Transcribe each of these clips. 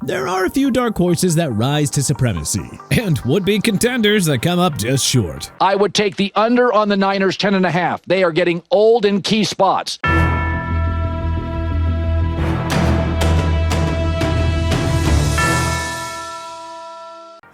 there are a few dark horses that rise to supremacy, and would-be contenders that come up just short. I would take the under on the Niners 10.5. They are getting old in key spots.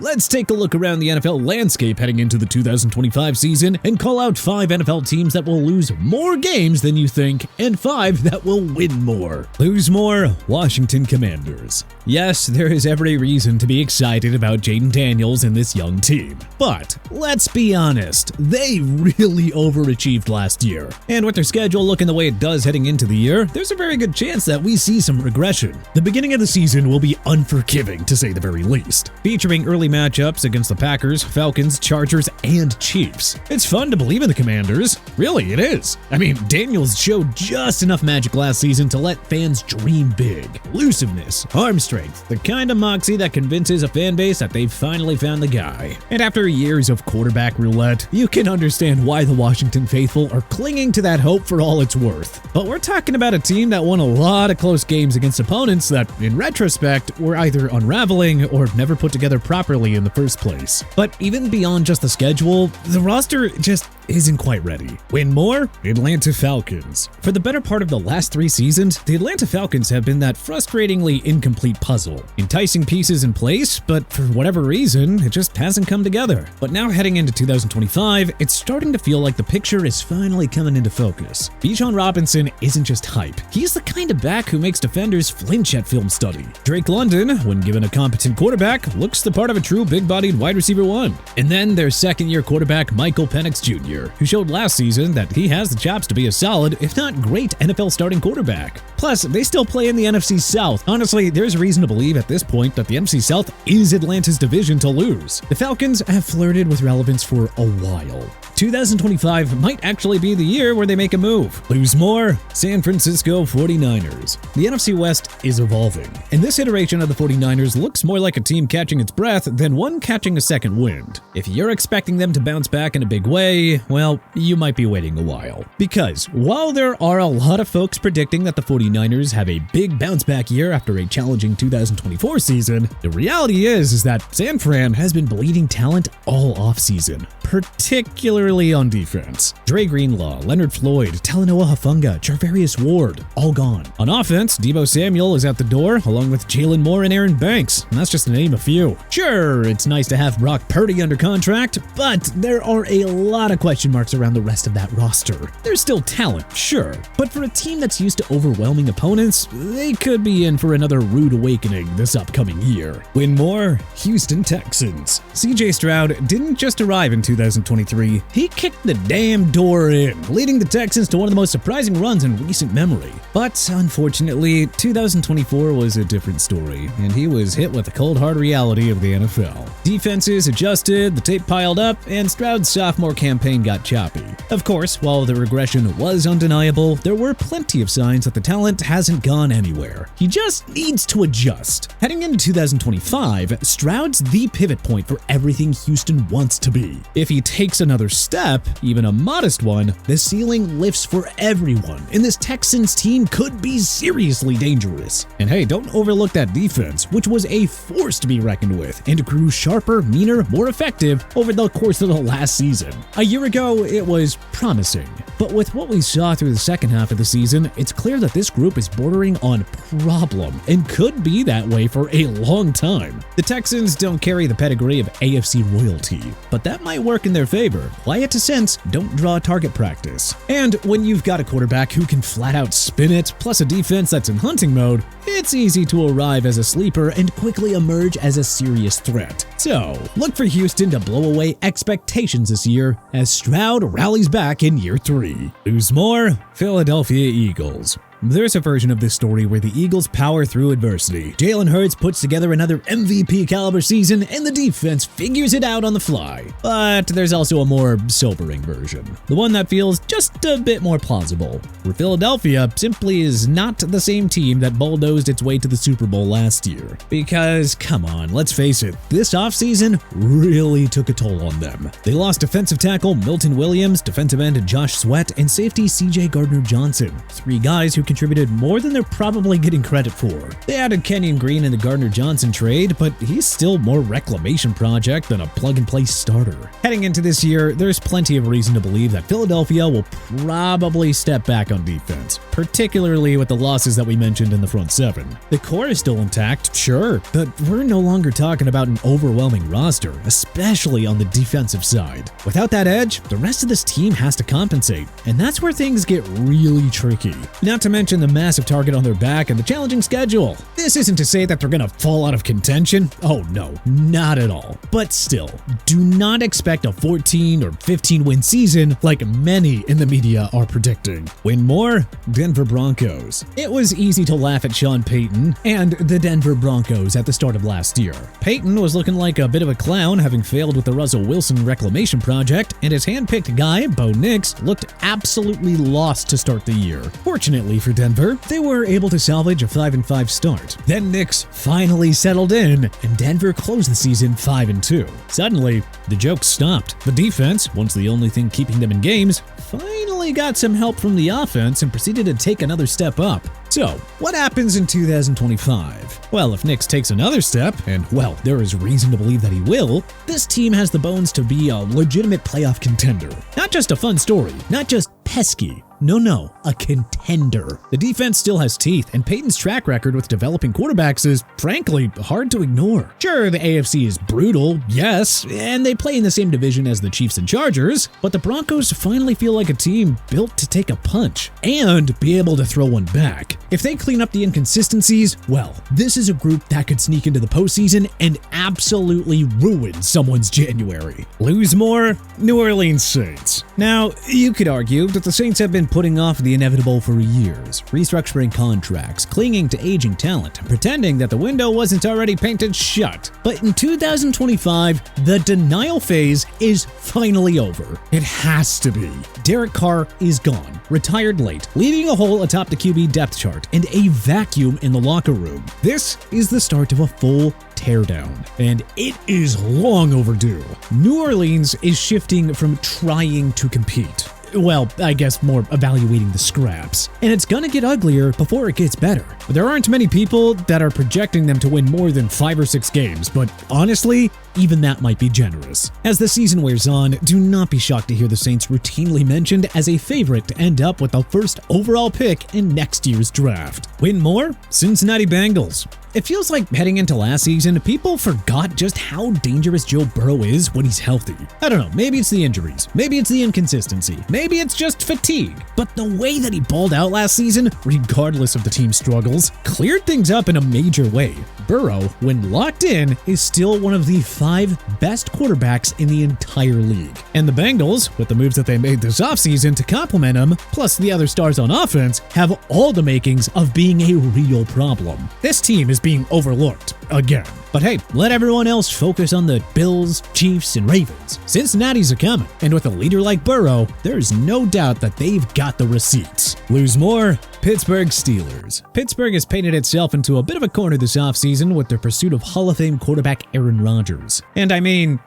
Let's take a look around the NFL landscape heading into the 2025 season and call out 5 NFL teams that will lose more games than you think and 5 that will win more. Lose more, Washington Commanders. Yes, there is every reason to be excited about Jaden Daniels and this young team. But let's be honest, they really overachieved last year. And with their schedule looking the way it does heading into the year, there's a very good chance that we see some regression. The beginning of the season will be unforgiving, to say the very least, featuring early matchups against the Packers, Falcons, Chargers, and Chiefs. It's fun to believe in the Commanders. Really, it is. I mean, Daniels showed just enough magic last season to let fans dream big. Elusiveness, arm strength, the kind of moxie that convinces a fan base that they've finally found the guy. And after years of quarterback roulette, you can understand why the Washington faithful are clinging to that hope for all it's worth. But we're talking about a team that won a lot of close games against opponents that, in retrospect, were either unraveling or never put together properly in the first place. But even beyond just the schedule, the roster just isn't quite ready. Win more? Atlanta Falcons. For the better part of the last 3 seasons, the Atlanta Falcons have been that frustratingly incomplete puzzle. Enticing pieces in place, but for whatever reason, it just hasn't come together. But now heading into 2025, it's starting to feel like the picture is finally coming into focus. Bijan Robinson isn't just hype. He's the kind of back who makes defenders flinch at film study. Drake London, when given a competent quarterback, looks the part of a true big-bodied wide receiver 1. And then there's second-year quarterback Michael Penix Jr., who showed last season that he has the chops to be a solid, if not great, NFL starting quarterback. Plus, they still play in the NFC South. Honestly, there's reason to believe at this point that the NFC South is Atlanta's division to lose. The Falcons have flirted with relevance for a while. 2025 might actually be the year where they make a move. Lose more? San Francisco 49ers. The NFC West is evolving, and this iteration of the 49ers looks more like a team catching its breath than one catching a second wind. If you're expecting them to bounce back in a big way, well, you might be waiting a while. Because while there are a lot of folks predicting that the 49ers have a big bounce back year after a challenging 2024 season, the reality is that San Fran has been bleeding talent all offseason, particularly on defense. Dre Greenlaw, Leonard Floyd, Talanoa Hufanga, Charvarius Ward, all gone. On offense, Deebo Samuel is out the door, along with Jalen Moore and Aaron Banks, and that's just to name a few. Sure, it's nice to have Brock Purdy under contract, but there are a lot of question marks around the rest of that roster. There's still talent, sure, but for a team that's used to overwhelming opponents, they could be in for another rude awakening this upcoming year. Win more? Houston Texans. CJ Stroud didn't just arrive in 2023, he kicked the damn door in, leading the Texans to one of the most surprising runs in recent memory. But unfortunately, 2024 was a different story, and he was hit with the cold hard reality of the NFL. Defenses adjusted, the tape piled up, and Stroud's sophomore campaign got choppy. Of course, while the regression was undeniable, there were plenty of signs that the talent hasn't gone anywhere. He just needs to adjust. Heading into 2025, Stroud's the pivot point for everything Houston wants to be. If he takes another step, even a modest one, the ceiling lifts for everyone, and this Texans team could be seriously dangerous. And hey, don't overlook that defense, which was a force to be reckoned with, and grew sharper, meaner, more effective over the course of the last season. A year ago, it was promising, but with what we saw through the second half of the season, it's clear that this group is bordering on problem, and could be that way for a long time. The Texans don't carry the pedigree of AFC royalty, but that might work in their favor. Quiet descents don't draw target practice. And when you've got a quarterback who can flat out spin it, plus a defense that's in hunting mode, it's easy to arrive as a sleeper and quickly emerge as a serious threat. So, look for Houston to blow away expectations this year as Stroud rallies back in year 3. Lose more? Philadelphia Eagles. There's a version of this story where the Eagles power through adversity. Jalen Hurts puts together another MVP caliber season and the defense figures it out on the fly. But there's also a more sobering version, the one that feels just a bit more plausible, where Philadelphia simply is not the same team that bulldozed its way to the Super Bowl last year. Because, come on, let's face it, this offseason really took a toll on them. They lost defensive tackle Milton Williams, defensive end Josh Sweat, and safety CJ Gardner-Johnson, 3 guys who can contributed more than they're probably getting credit for. They added Kenyon Green in the Gardner-Johnson trade, but he's still more reclamation project than a plug-and-play starter. Heading into this year, there's plenty of reason to believe that Philadelphia will probably step back on defense, particularly with the losses that we mentioned in the front seven. The core is still intact, sure, but we're no longer talking about an overwhelming roster, especially on the defensive side. Without that edge, the rest of this team has to compensate, and that's where things get really tricky. Not to mention the massive target on their back and the challenging schedule. This isn't to say that they're gonna fall out of contention. Oh no, not at all. But still, do not expect a 14 or 15 win season like many in the media are predicting. Win more? Denver Broncos. It was easy to laugh at Sean Payton and the Denver Broncos at the start of last year. Payton was looking like a bit of a clown, having failed with the Russell Wilson reclamation project, and his hand-picked guy, Bo Nix, looked absolutely lost to start the year. Fortunately for Denver, they were able to salvage a 5-5 start. Then Nix finally settled in, and Denver closed the season 5-2. Suddenly, the jokes stopped. The defense, once the only thing keeping them in games, finally got some help from the offense and proceeded to take another step up. So, what happens in 2025? Well, if Nix takes another step, and well, there is reason to believe that he will, this team has the bones to be a legitimate playoff contender. Not just a fun story, not just pesky. No, a contender. The defense still has teeth, and Peyton's track record with developing quarterbacks is, frankly, hard to ignore. Sure, the AFC is brutal, yes, and they play in the same division as the Chiefs and Chargers, but the Broncos finally feel like a team built to take a punch and be able to throw one back. If they clean up the inconsistencies, well, this is a group that could sneak into the postseason and absolutely ruin someone's January. Lose more? New Orleans Saints. Now, you could argue that the Saints have been putting off the inevitable for years, restructuring contracts, clinging to aging talent, pretending that the window wasn't already painted shut. But in 2025, the denial phase is finally over. It has to be. Derek Carr is gone, retired late, leaving a hole atop the QB depth chart and a vacuum in the locker room. This is the start of a full teardown, and it is long overdue. New Orleans is shifting from trying to compete. Well, I guess more evaluating the scraps. And it's gonna get uglier before it gets better. There aren't many people that are projecting them to win more than 5 or 6 games, but honestly, even that might be generous. As the season wears on, do not be shocked to hear the Saints routinely mentioned as a favorite to end up with the first overall pick in next year's draft. Win more? Cincinnati Bengals. It feels like heading into last season, people forgot just how dangerous Joe Burrow is when he's healthy. I don't know, maybe it's the injuries, maybe it's the inconsistency, maybe it's just fatigue. But the way that he balled out last season, regardless of the team's struggles, cleared things up in a major way. Burrow, when locked in, is still one of the 5 best quarterbacks in the entire league. And the Bengals, with the moves that they made this offseason to complement him, plus the other stars on offense, have all the makings of being a real problem. This team is being overlooked again. But hey, let everyone else focus on the Bills, Chiefs, and Ravens. Cincinnati's a coming, and with a leader like Burrow, there's no doubt that they've got the receipts. Lose more? Pittsburgh Steelers. Pittsburgh has painted itself into a bit of a corner this offseason with their pursuit of Hall of Fame quarterback Aaron Rodgers. And I mean,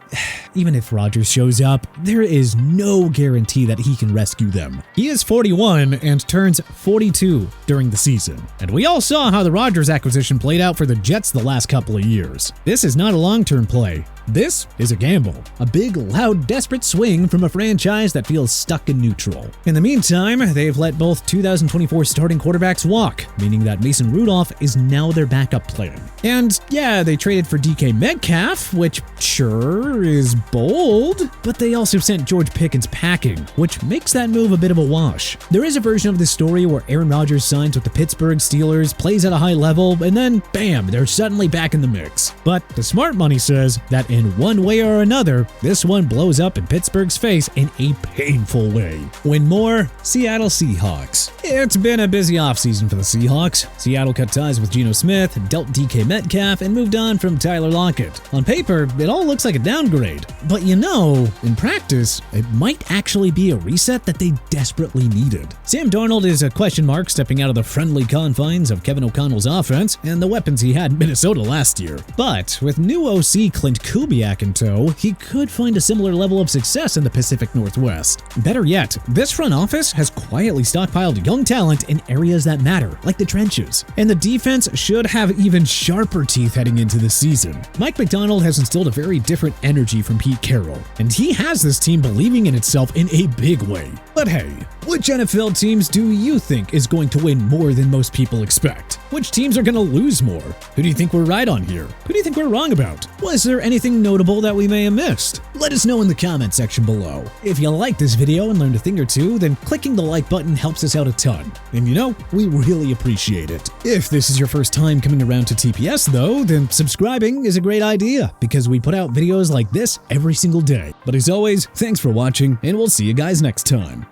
even if Rodgers shows up, there is no guarantee that he can rescue them. He is 41 and turns 42 during the season. And we all saw how the Rodgers acquisition played out for the Jets the last couple of years. This is not a long-term play. This is a gamble. A big, loud, desperate swing from a franchise that feels stuck in neutral. In the meantime, they've let both 2024 starting quarterbacks walk, meaning that Mason Rudolph is now their backup plan. And yeah, they traded for DK Metcalf, which sure is bold, but they also sent George Pickens packing, which makes that move a bit of a wash. There is a version of this story where Aaron Rodgers signs with the Pittsburgh Steelers, plays at a high level, and then bam, they're suddenly back in the mix. But the smart money says that in one way or another, this one blows up in Pittsburgh's face in a painful way. Win more? Seattle Seahawks. It's been a busy offseason for the Seahawks. Seattle cut ties with Geno Smith, dealt DK Metcalf, and moved on from Tyler Lockett. On paper, it all looks like a downgrade. But you know, in practice, it might actually be a reset that they desperately needed. Sam Darnold is a question mark stepping out of the friendly confines of Kevin O'Connell's offense and the weapons he had in Minnesota last year. But with new OC Clint Kubiak in tow, he could find a similar level of success in the Pacific Northwest. Better yet, this front office has quietly stockpiled young talent in areas that matter, like the trenches. And the defense should have even sharper teeth heading into the season. Mike Macdonald has instilled a very different energy from Pete Carroll, and he has this team believing in itself in a big way. But hey, which NFL teams do you think is going to win more than most people expect? Which teams are going to lose more? Who do you think we're right on here? Who do you think we're wrong about? Was there anything notable that we may have missed? Let us know in the comment section below. If you liked this video and learned a thing or two, then clicking the like button helps us out a ton. And you know, we really appreciate it. If this is your first time coming around to TPS though, then subscribing is a great idea because we put out videos like this every single day. But as always, thanks for watching, and we'll see you guys next time.